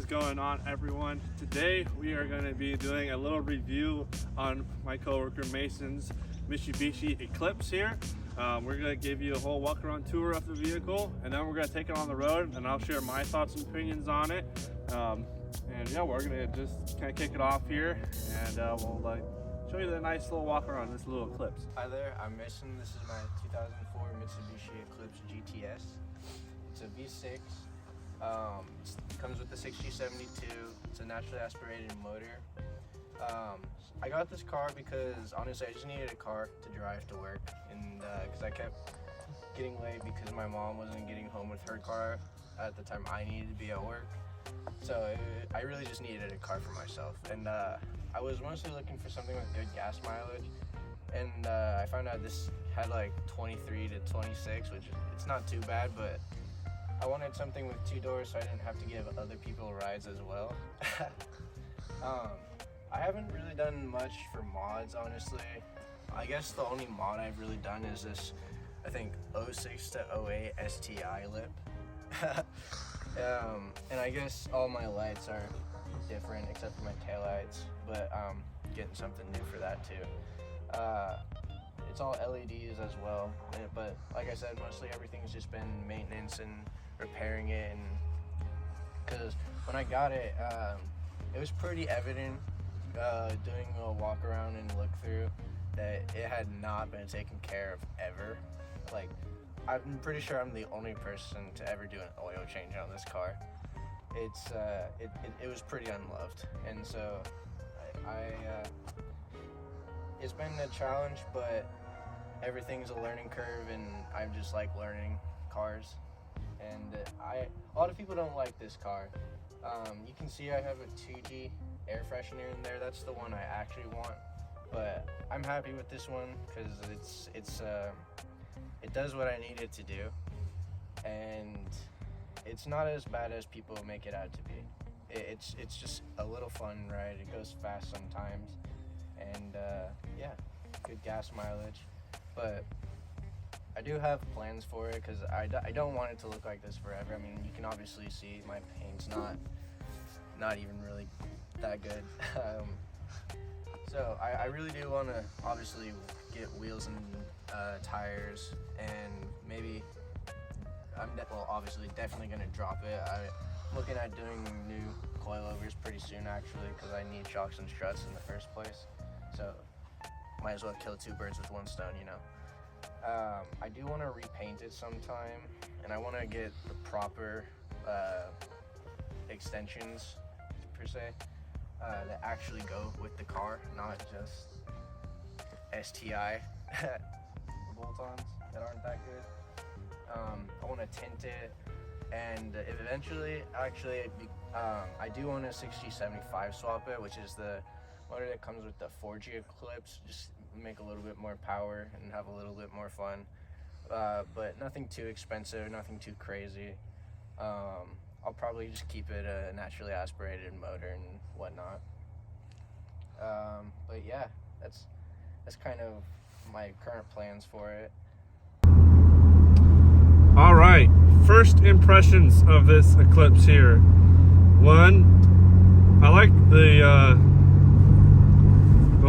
going on, everyone? Today we are going to be doing a little review on my coworker Mason's Mitsubishi Eclipse here. We're going to give you a whole walk around tour of the vehicle, and then we're going to take it on the road and I'll share my thoughts and opinions on it. And yeah, we're going to just kind of kick it off here, and we'll show you the nice little walk around this little Eclipse. Hi there, I'm Mason. This is my 2004 Mitsubishi Eclipse GTS. It's a V6. It comes with the 6G72. It's a naturally aspirated motor. I got this car because honestly I just needed a car to drive to work, and because I kept getting late because my mom wasn't getting home with her car at the time I needed to be at work. So I really just needed a car for myself, and I was mostly looking for something with good gas mileage, and I found out this had like 23 to 26, which it's not too bad, but I wanted something with 2 doors so I didn't have to give other people rides as well. I haven't really done much for mods, honestly. I guess the only mod I've really done is this, I think, 06 to 08 STI lip. And I guess all my lights are different except for my taillights, but I'm getting something new for that too. It's all LEDs as well, but like I said, mostly everything's just been maintenance and repairing it, and because when I got it, it was pretty evident doing a walk around and look through that it had not been taken care of ever. Like, I'm pretty sure I'm the only person to ever do an oil change on this car. It was pretty unloved, and so it's been a challenge, but everything's a learning curve, and I just like learning cars. And a lot of people don't like this car. You can see I have a 2G air freshener in there. That's the one I actually want, but I'm happy with this one because it does what I need it to do, and it's not as bad as people make it out to be. It's just a little fun ride. It goes fast sometimes, and yeah, good gas mileage. But I do have plans for it because I don't want it to look like this forever. I mean, you can obviously see my paint's not even really that good. So I really do want to obviously get wheels and tires, and maybe obviously definitely going to drop it. I'm looking at doing new coilovers pretty soon actually, because I need shocks and struts in the first place. So might as well kill 2 birds with 1 stone, you know. I do want to repaint it sometime, and I want to get the proper extensions per se that actually go with the car, not just STI bolt-ons that aren't that good. I want to tint it, and eventually, actually, I do want a 6G75 swap it, which is the motor that comes with the 4G Eclipse. Just make a little bit more power and have a little bit more fun, but nothing too expensive, nothing too crazy. I'll probably just keep it a naturally aspirated motor and whatnot. But yeah, that's kind of my current plans for it. All right, first impressions of this Eclipse here. One, I like the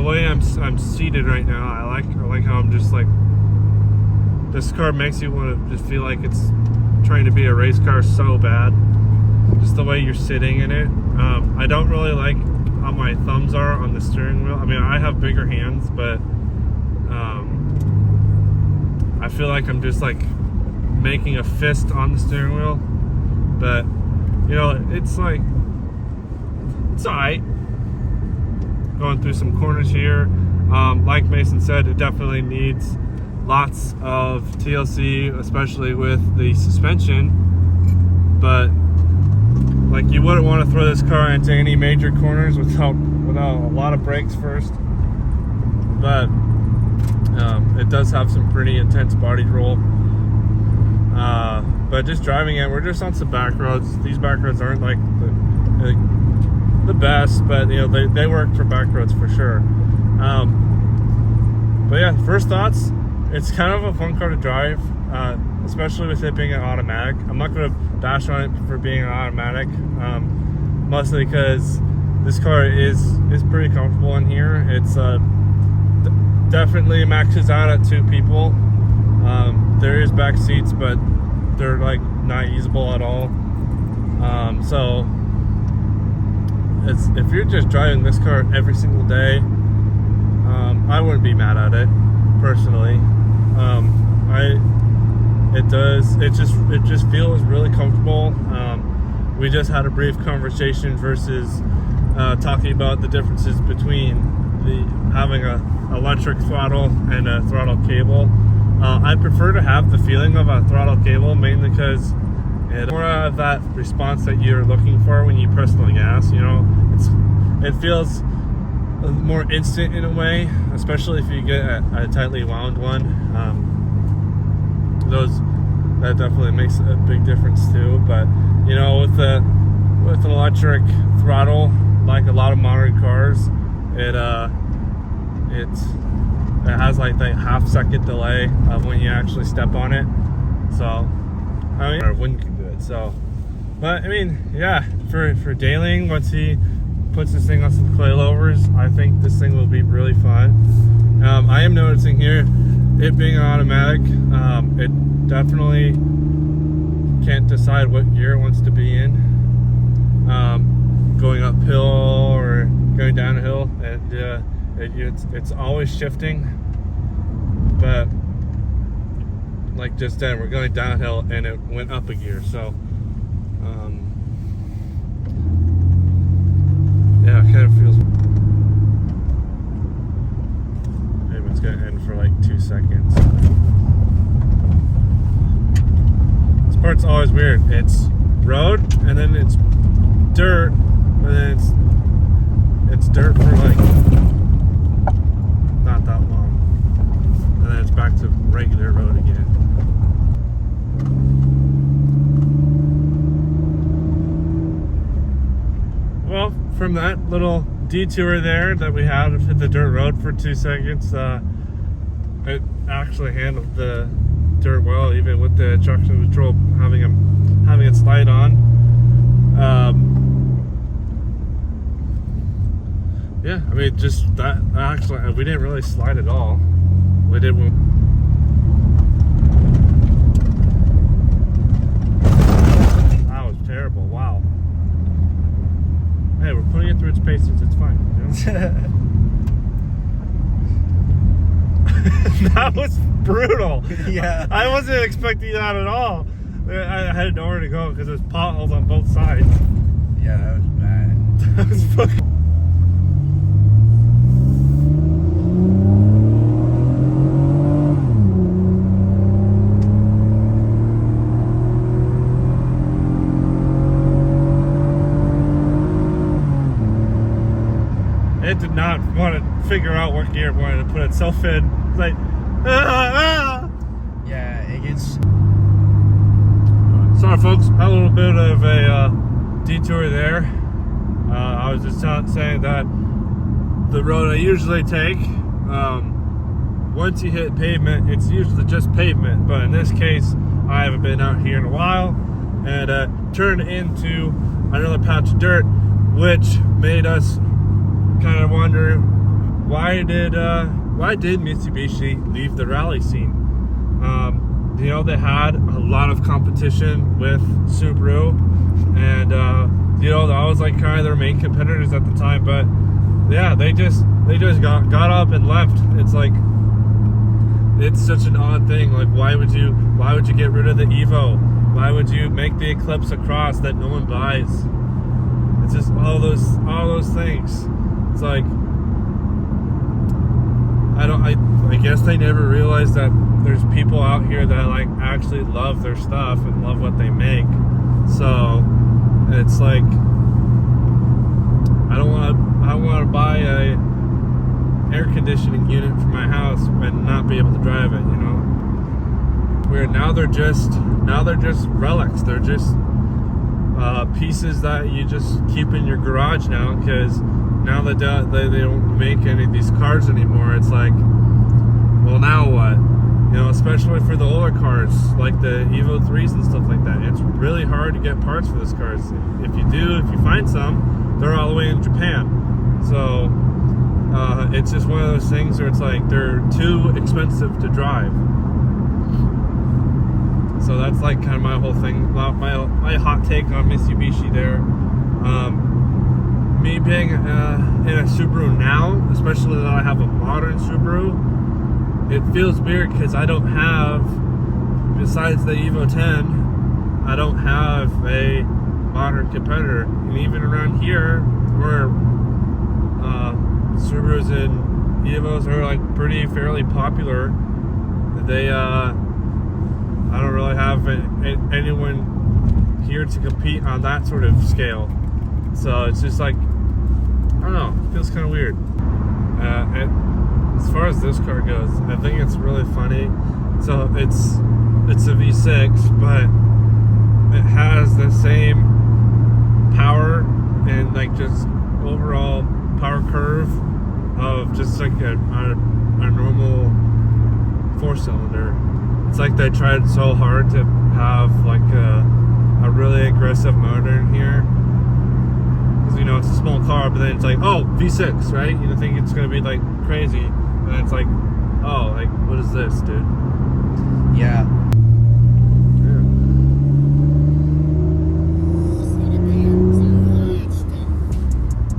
way I'm seated right now. I like how I'm just like, this car makes you want to just feel like it's trying to be a race car so bad. Just the way you're sitting in it. I don't really like how my thumbs are on the steering wheel. I mean, I have bigger hands, but I feel like I'm just like making a fist on the steering wheel. But you know, it's like, it's alright. Going through some corners here. Like Mason said, it definitely needs lots of TLC, especially with the suspension. But like, you wouldn't want to throw this car into any major corners without a lot of brakes first. But it does have some pretty intense body roll. But just driving it, we're just on some back roads. These back roads aren't like the best, but you know, they work for back roads for sure. But yeah, first thoughts, it's kind of a fun car to drive, especially with it being an automatic. I'm not going to bash on it for being an automatic. mostly because this car is pretty comfortable in here. It's definitely maxes out at 2 people. There is back seats, but they're like not usable at all. So if you're just driving this car every single day, I wouldn't be mad at it personally. It just feels really comfortable. We just had a brief conversation versus talking about the differences between having a electric throttle and a throttle cable. I prefer to have the feeling of a throttle cable, mainly because it's more of that response that you're looking for when you press the gas. You know, it feels more instant in a way, especially if you get a tightly wound one. That definitely makes a big difference too. But you know, with an electric throttle, like a lot of modern cars, it has like that half-second delay of when you actually step on it. So I mean, our wind can do it. So, but I mean, yeah, for Daling, once he puts this thing on some coilovers, I think this thing will be really fun. I am noticing here, it being an automatic, it definitely can't decide what gear it wants to be in, going uphill or going downhill, and it's always shifting. But like just then, we're going downhill and it went up a gear. So yeah, it kind of feels. Maybe it's gonna end for like 2 seconds. This part's always weird. It's road and then it's dirt, and then it's dirt for like not that long, and then it's back to regular road again. Well, from that little detour there that we had to hit the dirt road for 2 seconds, it actually handled the dirt well, even with the traction control having it slide on. Yeah, I mean, just that actually, we didn't really slide at all. We did one. That was terrible. Wow. Hey, we're putting it through its paces. It's fine. You know? That was brutal. Yeah. I wasn't expecting that at all. I had nowhere to go because there's potholes on both sides. Yeah, that was bad. That was fucking. It did not want to figure out what gear it wanted to put itself in. It's like, Yeah, it gets. Sorry, folks. Had a little bit of a detour there. I was just saying that the road I usually take, once you hit pavement, it's usually just pavement. But in this case, I haven't been out here in a while, and turned into another patch of dirt, which made us kind of wonder why did Mitsubishi leave the rally scene? You know, they had a lot of competition with Subaru, and you know, that was like kind of their main competitors at the time. But yeah, they just got up and left. It's like, it's such an odd thing. Like, why would you get rid of the Evo? Why would you make the Eclipse a cross that no one buys? It's just all those things. It's like, I guess they never realized that there's people out here that like actually love their stuff and love what they make. So it's like, I don't want to buy a air conditioning unit for my house and not be able to drive it, you know. Where now they're just relics. They're just pieces that you just keep in your garage now, because now that they don't make any of these cars anymore. It's like, well, now what? You know, especially for the older cars like the Evo 3s and stuff like that. It's really hard to get parts for this car. If you find some, they're all the way in Japan. So it's just one of those things where it's like they're too expensive to drive. So that's like kind of my whole thing, my hot take on Mitsubishi there. Me being in a Subaru now, especially that I have a modern Subaru, it feels weird because I don't have, besides the Evo 10, I don't have a modern competitor. And even around here, where Subarus and Evos are like fairly popular, they I don't really have anyone here to compete on that sort of scale. So it's just like, I don't know, it feels kind of weird. As far as this car goes, I think it's really funny. So it's a V6, but it has the same power and like just overall power curve of just like a normal 4-cylinder. It's like they tried so hard to have like a really aggressive motor in here. Because, you know, it's a small car, but then it's like, oh, V6, right? You think it's going to be like crazy. And it's like, oh, like, what is this, dude? Yeah.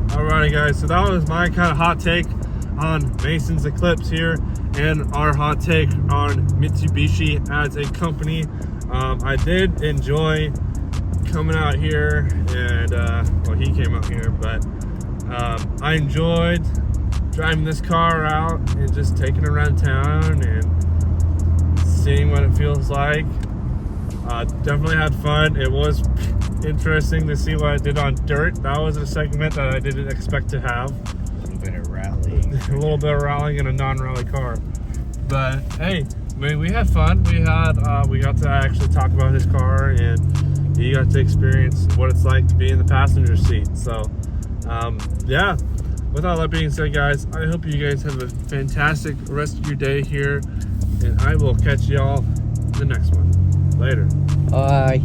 Alrighty, guys, so that was my kind of hot take on Mason's Eclipse here, and our hot take on Mitsubishi as a company. I did enjoy coming out here, and well, he came out here, but I enjoyed driving this car out and just taking it around town and seeing what it feels like. Definitely had fun. It was interesting to see what I did on dirt. That was a segment that I didn't expect to have. A little bit of rallying. A little bit of rallying in a non-rally car. But hey, I mean, we had fun. We got to actually talk about his car, and he got to experience what it's like to be in the passenger seat. So yeah, with all that being said, guys, I hope you guys have a fantastic rest of your day here, and I will catch y'all in the next one. Later. Bye.